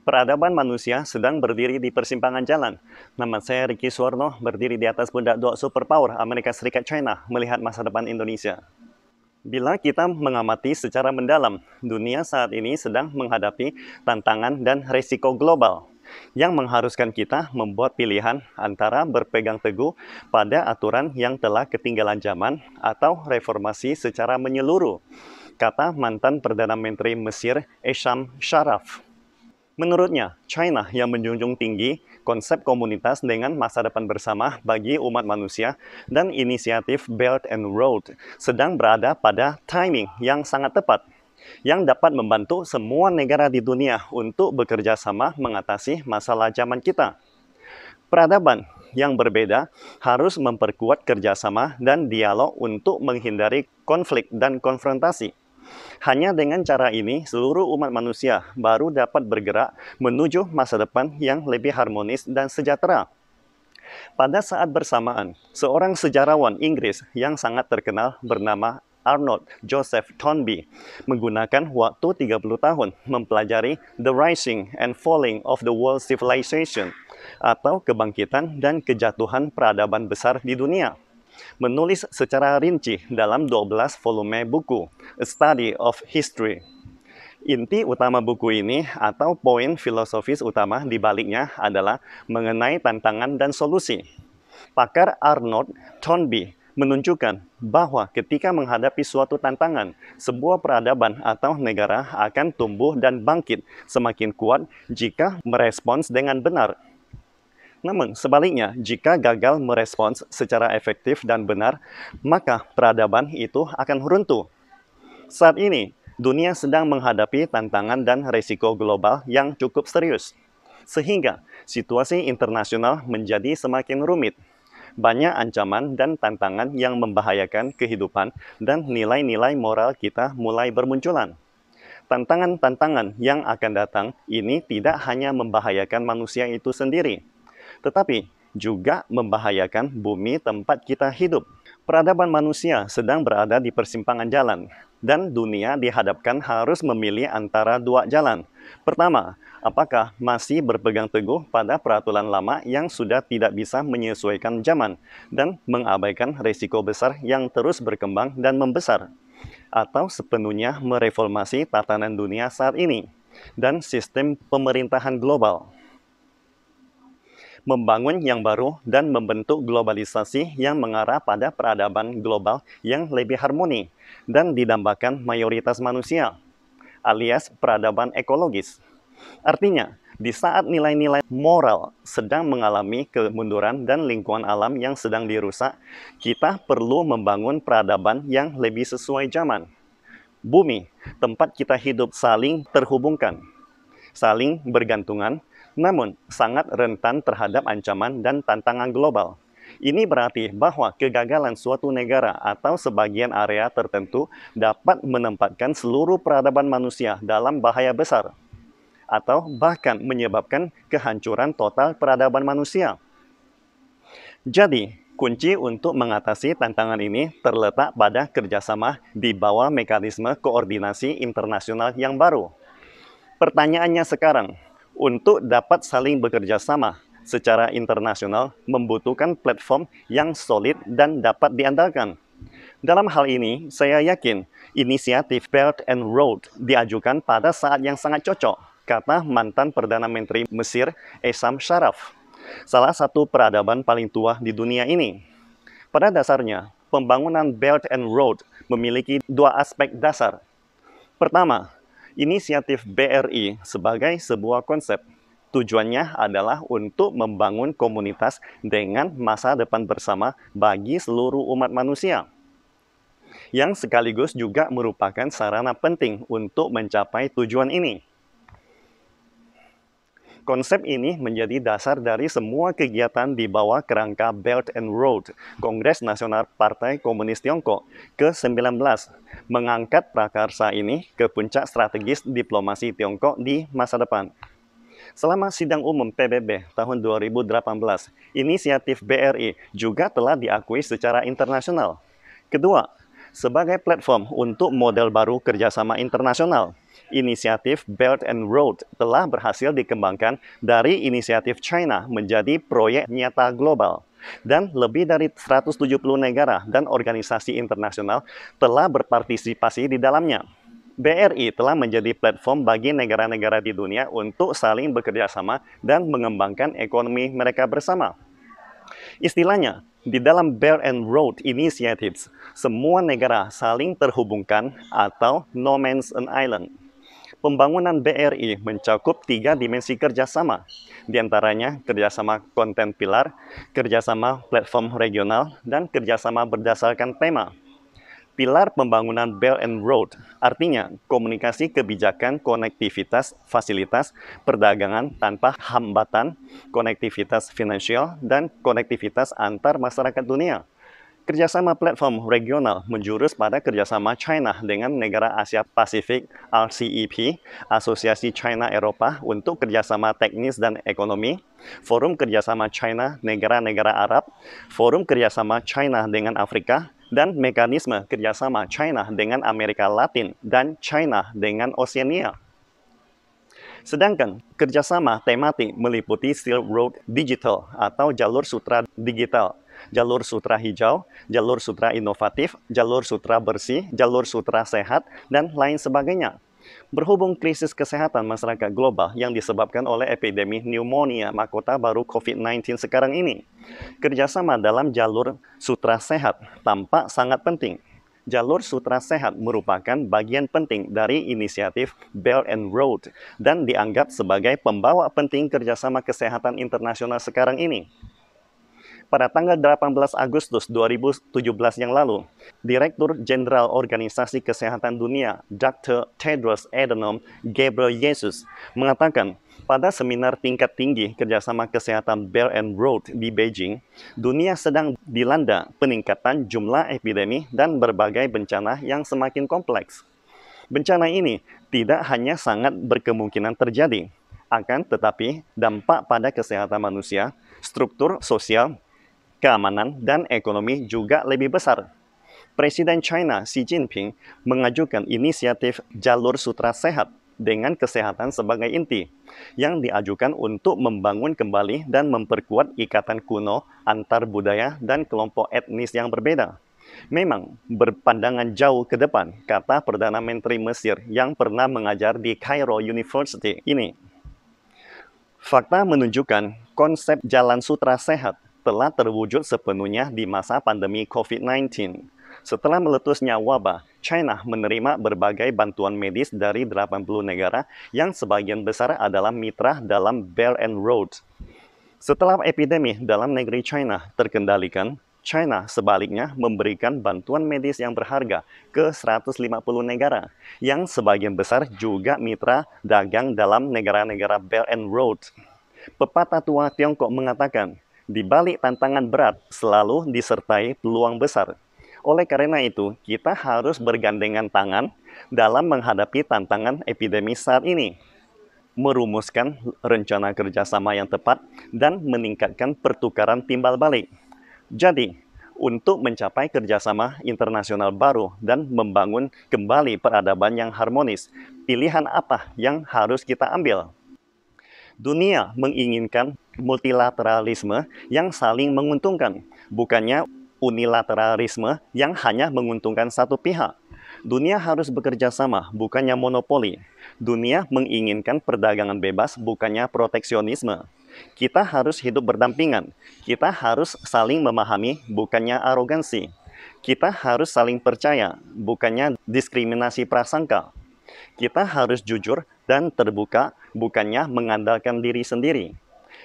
Peradaban manusia sedang berdiri di persimpangan jalan. Nama saya Ricky Suwarno, berdiri di atas pundak dua superpower Amerika Serikat China, melihat masa depan Indonesia. Bila kita mengamati secara mendalam, dunia saat ini sedang menghadapi tantangan dan risiko global yang mengharuskan kita membuat pilihan antara berpegang teguh pada aturan yang telah ketinggalan zaman atau reformasi secara menyeluruh, kata mantan Perdana Menteri Mesir Esham Sharaf. Menurutnya, China yang menjunjung tinggi konsep komunitas dengan masa depan bersama bagi umat manusia dan inisiatif Belt and Road sedang berada pada timing yang sangat tepat, yang dapat membantu semua negara di dunia untuk bekerja sama mengatasi masalah zaman kita. Peradaban yang berbeda harus memperkuat kerjasama dan dialog untuk menghindari konflik dan konfrontasi. Hanya dengan cara ini, seluruh umat manusia baru dapat bergerak menuju masa depan yang lebih harmonis dan sejahtera. Pada saat bersamaan, seorang sejarawan Inggris yang sangat terkenal bernama Arnold Joseph Toynbee menggunakan waktu 30 tahun mempelajari The Rising and Falling of the World Civilization atau kebangkitan dan kejatuhan peradaban besar di dunia, menulis secara rinci dalam 12 volume buku, A Study of History. Inti utama buku ini atau poin filosofis utama di baliknya adalah mengenai tantangan dan solusi. Pakar Arnold Toynbee menunjukkan bahwa ketika menghadapi suatu tantangan, sebuah peradaban atau negara akan tumbuh dan bangkit semakin kuat jika merespons dengan benar. Namun, sebaliknya, jika gagal merespons secara efektif dan benar, maka peradaban itu akan runtuh. Saat ini, dunia sedang menghadapi tantangan dan risiko global yang cukup serius, sehingga situasi internasional menjadi semakin rumit. Banyak ancaman dan tantangan yang membahayakan kehidupan dan nilai-nilai moral kita mulai bermunculan. Tantangan-tantangan yang akan datang ini tidak hanya membahayakan manusia itu sendiri, tetapi juga membahayakan bumi tempat kita hidup. Peradaban manusia sedang berada di persimpangan jalan, dan dunia dihadapkan harus memilih antara dua jalan. Pertama, apakah masih berpegang teguh pada peraturan lama yang sudah tidak bisa menyesuaikan zaman dan mengabaikan risiko besar yang terus berkembang dan membesar, atau sepenuhnya mereformasi tatanan dunia saat ini dan sistem pemerintahan global, membangun yang baru dan membentuk globalisasi yang mengarah pada peradaban global yang lebih harmoni dan didambakan mayoritas manusia, alias peradaban ekologis. Artinya, di saat nilai-nilai moral sedang mengalami kemunduran dan lingkungan alam yang sedang dirusak, kita perlu membangun peradaban yang lebih sesuai zaman. Bumi, tempat kita hidup, saling terhubungkan, saling bergantungan, namun sangat rentan terhadap ancaman dan tantangan global. Ini berarti bahwa kegagalan suatu negara atau sebagian area tertentu dapat menempatkan seluruh peradaban manusia dalam bahaya besar, atau bahkan menyebabkan kehancuran total peradaban manusia. Jadi, kunci untuk mengatasi tantangan ini terletak pada kerjasama di bawah mekanisme koordinasi internasional yang baru. Pertanyaannya sekarang, untuk dapat saling bekerja sama secara internasional membutuhkan platform yang solid dan dapat diandalkan. Dalam hal ini, saya yakin inisiatif Belt and Road diajukan pada saat yang sangat cocok, kata mantan Perdana Menteri Mesir Esham Sharaf, salah satu peradaban paling tua di dunia ini. Pada dasarnya, pembangunan Belt and Road memiliki dua aspek dasar. Pertama, inisiatif BRI sebagai sebuah konsep. Tujuannya adalah untuk membangun komunitas dengan masa depan bersama bagi seluruh umat manusia, yang sekaligus juga merupakan sarana penting untuk mencapai tujuan ini. Konsep ini menjadi dasar dari semua kegiatan di bawah kerangka Belt and Road, Kongres Nasional Partai Komunis Tiongkok ke-19, mengangkat prakarsa ini ke puncak strategis diplomasi Tiongkok di masa depan. Selama sidang umum PBB tahun 2018, inisiatif BRI juga telah diakui secara internasional. Kedua, sebagai platform untuk model baru kerjasama internasional, Inisiatif Belt and Road telah berhasil dikembangkan dari inisiatif China menjadi proyek nyata global. Dan lebih dari 170 negara dan organisasi internasional telah berpartisipasi di dalamnya. BRI telah menjadi platform bagi negara-negara di dunia untuk saling bekerja sama dan mengembangkan ekonomi mereka bersama. Istilahnya, di dalam Belt and Road Initiatives, semua negara saling terhubungkan atau no man's an island. Pembangunan BRI mencakup 3 dimensi kerjasama, diantaranya kerjasama konten pilar, kerjasama platform regional, dan kerjasama berdasarkan tema. Pilar pembangunan Belt and Road artinya komunikasi kebijakan, konektivitas, fasilitas, perdagangan tanpa hambatan, konektivitas finansial, dan konektivitas antar masyarakat dunia. Kerjasama platform regional menjurus pada kerjasama China dengan negara Asia Pasifik RCEP, Asosiasi China Eropa untuk kerjasama teknis dan ekonomi, Forum Kerjasama China Negara-Negara Arab, Forum Kerjasama China dengan Afrika, dan mekanisme kerjasama China dengan Amerika Latin dan China dengan Oceania. Sedangkan kerjasama tematik meliputi Silk Road Digital atau jalur sutra digital, jalur sutra hijau, jalur sutra inovatif, jalur sutra bersih, jalur sutra sehat, dan lain sebagainya. Berhubung krisis kesehatan masyarakat global yang disebabkan oleh epidemi pneumonia mahkota baru COVID-19 sekarang ini, kerjasama dalam jalur sutra sehat tampak sangat penting. Jalur sutra sehat merupakan bagian penting dari inisiatif Belt and Road dan dianggap sebagai pembawa penting kerjasama kesehatan internasional sekarang ini. Pada tanggal 18 Agustus 2017 yang lalu, Direktur Jenderal Organisasi Kesehatan Dunia, Dr. Tedros Adhanom Ghebreyesus, mengatakan pada seminar tingkat tinggi kerjasama kesehatan Belt and Road di Beijing, dunia sedang dilanda peningkatan jumlah epidemi dan berbagai bencana yang semakin kompleks. Bencana ini tidak hanya sangat berkemungkinan terjadi, akan tetapi dampak pada kesehatan manusia, struktur sosial, keamanan, dan ekonomi juga lebih besar. Presiden China Xi Jinping mengajukan inisiatif Jalur Sutra Sehat dengan kesehatan sebagai inti, yang diajukan untuk membangun kembali dan memperkuat ikatan kuno antar budaya dan kelompok etnis yang berbeda. Memang berpandangan jauh ke depan, kata Perdana Menteri Mesir yang pernah mengajar di Cairo University ini. Fakta menunjukkan konsep jalan sutra sehat telah terwujud sepenuhnya di masa pandemi COVID-19. Setelah meletusnya wabah, China menerima berbagai bantuan medis dari 80 negara yang sebagian besar adalah mitra dalam Belt and Road. Setelah epidemi dalam negeri China terkendalikan, China sebaliknya memberikan bantuan medis yang berharga ke 150 negara, yang sebagian besar juga mitra dagang dalam negara-negara Belt and Road. Pepatah tua Tiongkok mengatakan, di balik tantangan berat selalu disertai peluang besar. Oleh karena itu, kita harus bergandengan tangan dalam menghadapi tantangan epidemi saat ini, merumuskan rencana kerjasama yang tepat, dan meningkatkan pertukaran timbal balik. Jadi, untuk mencapai kerjasama internasional baru dan membangun kembali peradaban yang harmonis, pilihan apa yang harus kita ambil? Dunia menginginkan multilateralisme yang saling menguntungkan, bukannya unilateralisme yang hanya menguntungkan satu pihak. Dunia harus bekerja sama, bukannya monopoli. Dunia menginginkan perdagangan bebas, bukannya proteksionisme. Kita harus hidup berdampingan. Kita harus saling memahami, bukannya arogansi. Kita harus saling percaya, bukannya diskriminasi prasangka. Kita harus jujur dan terbuka, bukannya mengandalkan diri sendiri.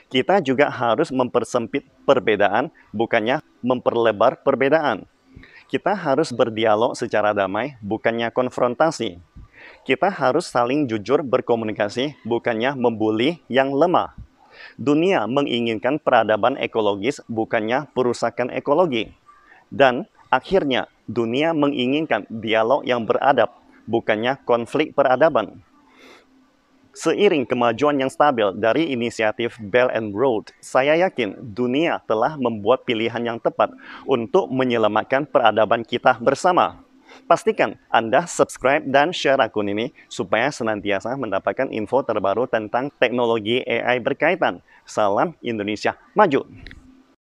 Kita juga harus mempersempit perbedaan, bukannya memperlebar perbedaan. Kita harus berdialog secara damai, bukannya konfrontasi. Kita harus saling jujur berkomunikasi, bukannya membuli yang lemah. Dunia menginginkan peradaban ekologis, bukannya perusakan ekologi. Dan akhirnya, dunia menginginkan dialog yang beradab, bukannya konflik peradaban. Seiring kemajuan yang stabil dari inisiatif Belt and Road, saya yakin dunia telah membuat pilihan yang tepat untuk menyelamatkan peradaban kita bersama. Pastikan Anda subscribe dan share akun ini supaya senantiasa mendapatkan info terbaru tentang teknologi AI berkaitan. Salam Indonesia Maju!